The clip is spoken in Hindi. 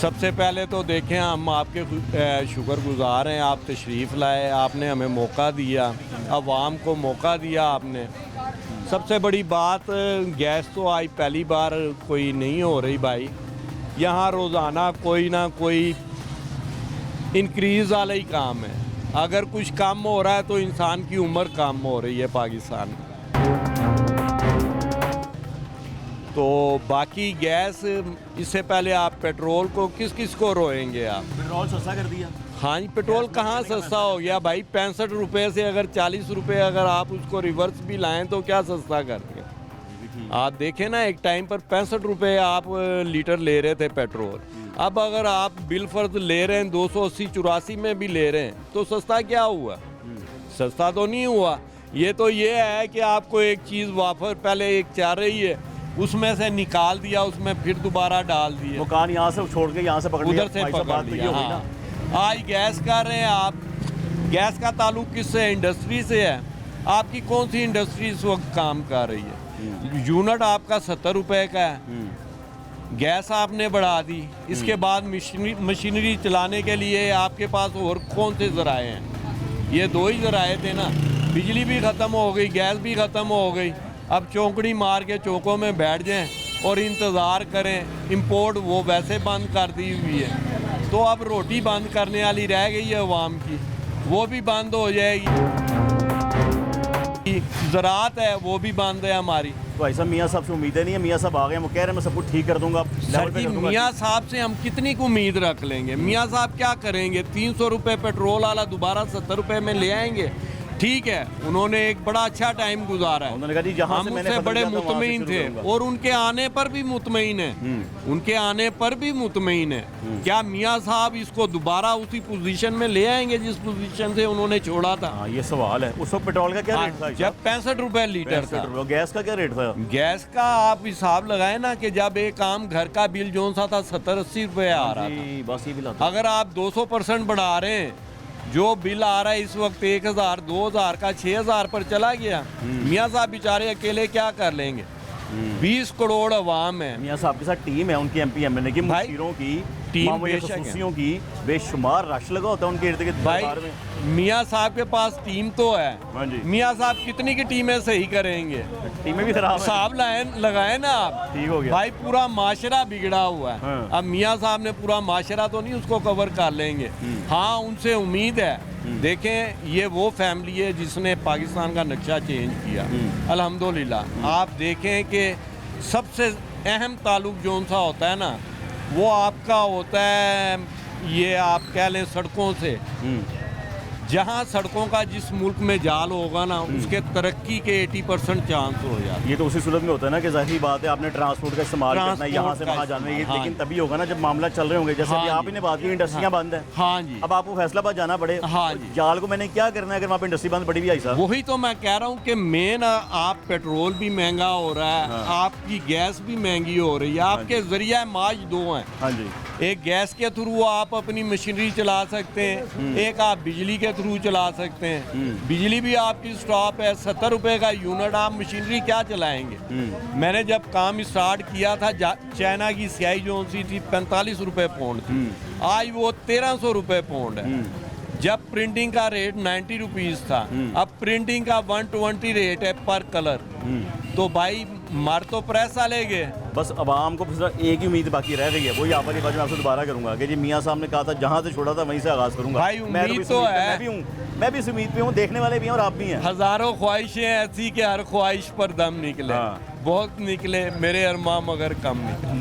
सबसे पहले तो देखें हम आपके शुक्रगुजार हैं, आप तशरीफ़ लाए, आपने हमें मौका दिया, अवाम को मौका दिया आपने। सबसे बड़ी बात गैस तो आज पहली बार कोई नहीं हो रही भाई, यहाँ रोज़ाना कोई ना कोई इंक्रीज़ वाला ही काम है। अगर कुछ कम हो रहा है तो इंसान की उम्र कम हो रही है पाकिस्तान में। तो बाकी गैस, इससे पहले आप पेट्रोल को किस किस को रोएंगे आप? पेट्रोल सस्ता कर दिया। हाँ जी, पेट्रोल कहाँ सस्ता हो गया भाई? 65 रुपये से अगर 40 रुपये अगर आप उसको रिवर्स भी लाएं तो क्या सस्ता कर दिया? आप देखें ना, एक टाइम पर 65 रुपये आप लीटर ले रहे थे पेट्रोल, अब अगर आप बिल फर्ज ले रहे हैं 280-84 में भी ले रहे हैं तो सस्ता क्या हुआ? सस्ता तो नहीं हुआ। ये है कि आपको एक चीज़ वापस पहले एक चाह रही है, उसमें से निकाल दिया, उसमें फिर दोबारा डाल दिया, दुकान यहाँ से छोड़ के यहाँ से पकड़ लिया, उधर से पकड़ बात तो ये लिया। हुई ना। हाँ। आज गैस कर रहे हैं आप, गैस का ताल्लुक किससे है? इंडस्ट्री से है। आपकी कौन सी इंडस्ट्री इस वक्त काम कर रही है? यूनिट आपका 70 रुपये का है, गैस आपने बढ़ा दी, इसके बाद मशीनरी चलाने के लिए आपके पास और कौन से ज़राए हैं? ये दो ही ज़राए थे ना, बिजली भी ख़त्म हो गई, गैस भी ख़त्म हो गई। अब चौंकड़ी मार के चौकों में बैठ जाएं और इंतज़ार करें, इंपोर्ट वो वैसे बंद कर दी हुई है, तो अब रोटी बंद करने वाली रह गई है अवाम की, वो भी बंद हो जाएगी। ज़राअत है वो भी बंद है हमारी। तो ऐसा मियाँ साहब से उम्मीदें नहीं है? मियाँ साहब आ गए, वो कह रहे हैं मैं सब कुछ ठीक कर दूंगा। सर जी, मियाँ साहब से हम कितनी उम्मीद रख लेंगे? मियाँ साहब क्या करेंगे? 300 रुपये पेट्रोल वाला दोबारा 70 रुपये में ले आएंगे? ठीक है, उन्होंने एक बड़ा अच्छा टाइम गुजारा है, उन्होंने कहा जी जहाँ हम से मैंने उससे खत्म बड़े किया था, वहाँ से मुतमईन शुरू थे करूंगा। और उनके आने पर भी मुतमईन है, उनके आने पर भी मुतमईन है। क्या मियाँ साहब इसको दोबारा उसी पोजीशन में ले आएंगे जिस पोजीशन से उन्होंने छोड़ा था? हाँ, ये सवाल है। उस वक्त पेट्रोल का क्या रेट था? जब 65 रुपये लीटर था। गैस का क्या रेट था? गैस का आप हिसाब लगाए ना कि जब एक आम घर का बिल जो सा था 70-80 रुपये आ रहा था, बस ये बिल आता। अगर आप 200% बढ़ा रहे हैं, जो बिल आ रहा है इस वक्त 1000, 2000 का 6000 पर चला गया। मियाँ साहब बेचारे अकेले क्या कर लेंगे? 20 करोड़ अवाम है। मियाँ साहब के साथ टीम है उनकी, MP MLA की, मुशीरों की, टीम बेशक है। खसूसियों की, बेशुमार रश लगा होता है उनके इर्द गिर्द दरबार में। मियाँ साहब के पास टीम तो है। हाँ जी। मियाँ साहब कितनी की टीमें सही करेंगे? टीमें भी खराब है। हिसाब लगाए ना आप, ठीक हो गया भाई पूरा माशरा बिगड़ा हुआ है। हाँ। अब मियाँ साहब ने पूरा माशरा तो नहीं उसको कवर कर लेंगे। हाँ, उनसे उम्मीद है। देखें, ये वो फैमिली है जिसने पाकिस्तान का नक्शा चेंज किया, अल्हम्दुलिल्लाह। आप देखें कि सबसे अहम ताल्लुक जो सा होता है ना, वो आपका होता है, ये आप कह लें सड़कों से। जहाँ सड़कों का जिस मुल्क में जाल होगा ना, उसके तरक्की के 80% चांस हो जाते। ये तो उसी सूरत में होता है ना कि जाहिर बात है आपने ट्रांसपोर्ट का इस्तेमाल करना है, यहाँ से वहाँ जाना है, हाँ। लेकिन तभी होगा ना जब मामला चल रहे होंगे। जैसे हाँ अभी आप ही ने बात की, इंडस्ट्रियाँ बंद है। हाँ जी। अब आपको फैसलाबाद जाना पड़े, हाँ जी। जाल को मैंने क्या करना है अगर वहाँ पे इंडस्ट्री बंद पड़ी भी? आई साहब, वही तो मैं कह रहा हूँ कि मेन आप पेट्रोल भी महंगा हो रहा है, आपकी गैस भी महंगी हो रही है, आपके जरिया माज दो हैं। हाँ जी। एक गैस के थ्रू आप अपनी मशीनरी चला सकते हैं, एक आप बिजली के थ्रू चला सकते हैं। बिजली भी आपकी स्टॉप है, 70 रुपये का यूनिट, आप मशीनरी क्या चलाएंगे? मैंने जब काम स्टार्ट किया था, चाइना की स्याही जो सी थी 45 रुपये पौंड थी, आज वो 1300 रुपये पौंड है। जब प्रिंटिंग का रेट 90 रुपीज़ था, अब प्रिंटिंग का 120 रेट है पर कलर। तो भाई मर तो प्रेस वाले गए। बस आवाम को सिर्फ एक ही उम्मीद बाकी रह गई है, वही आप वाली बात मैं आपसे दोबारा करूंगा कि जी मियाँ साहब ने कहा था जहाँ से छोड़ा था वहीं से आगाज़ करूंगा। भाई उम्मीद तो है, मैं भी इस उम्मीद पे हूँ, देखने वाले भी हैं और आप भी हैं। हज़ारों ख्वाहिशें ऐसी कि हर ख्वाहिश पर दम निकले। बहुत निकले मेरे अरमान मगर कम निकले।